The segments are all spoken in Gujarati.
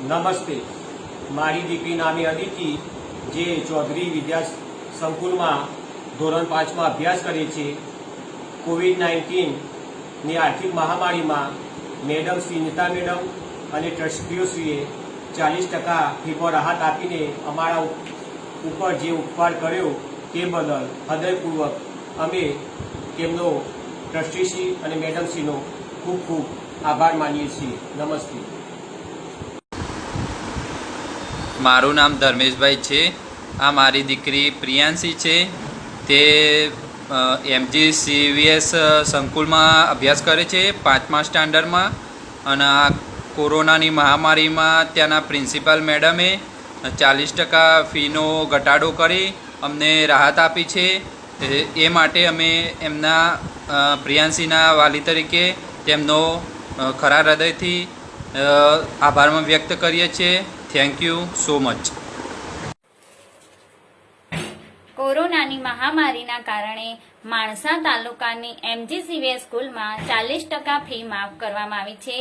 નમસ્તે, મારી દીકરી નામે અદિતિ જે ચૌધરી વિદ્યા સંકુલમાં ધોરણ 5માં અભ્યાસ કરે છે. કોવિડ-19ની આર્થિક મહામારીમાં મેડમ શ્રી નીતા મેડમ અને ટ્રસ્ટીઓશ્રીએ 40% ફી પર રાહત આપીને અમારા ઉપર જે ઉપકાર કર્યો તે બદલ હૃદયપૂર્વક અમે તેમનો ટ્રસ્ટીશ્રી અને મેડમશ્રીનો ખૂબ ખૂબ આભાર માનીએ છીએ. નમસ્તે. મારું નામ ધર્મેશભાઈ છે. આ મારી દીકરી પ્રિયાંશી છે. તે એમજી સીવીએસ સંકુલમાં અભ્યાસ કરે છે 5મા સ્ટાન્ડર્ડમાં. અને આ કોરોનાની મહામારીમાં ત્યાંના પ્રિન્સિપાલ મેડમે 40% ફીનો ઘટાડો કરી અમને રાહત આપી છે. એ માટે અમે એમના પ્રિયાંશીના વાલી તરીકે તેમનો ખરા હૃદયથી આભાર વ્યક્ત કરીએ છીએ. Thank you so much. કોરોનાની મહામારીના કારણે માણસા તાલુકાની એમજીસીવીએસ સ્કૂલમાં 40% ફી માફ કરવામાં આવી છે.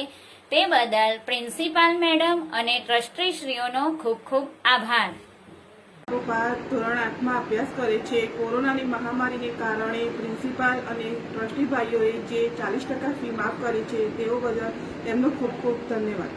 તે બદલ પ્રિન્સિપાલ મેડમ અને ટ્રસ્ટીશ્રીઓનો ખૂબ ખૂબ આભાર. ધોરણ 8માં અભ્યાસ કરે છે. કોરોનાની મહામારીને કારણે પ્રિન્સિપાલ અને ટ્રસ્ટી ભાઈઓએ જે 40% ફી માફ કરી છે તેઓ બદલ તેમનો ખૂબ ખૂબ ધન્યવાદ.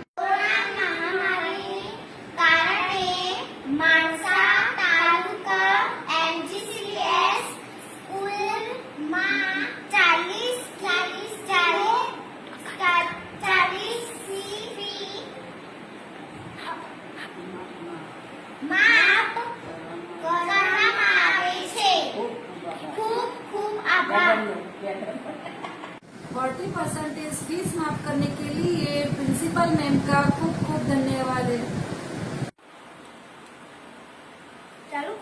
$40% फीस माफ करने के लिए प्रिंसिपल मैम का खूब खूब धन्यवाद है.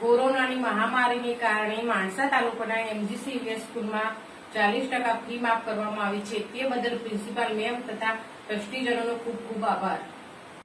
કોરોનાની મહામારીને કારણે માણસા તાલુકાના એમજીસીવીએસ સ્કૂલમાં 40% ફી માફ કરવામાં આવી છે. તે બદલ પ્રિન્સિપાલ મેમ તથા ટ્રસ્ટીજનોનો ખૂબ ખૂબ આભાર.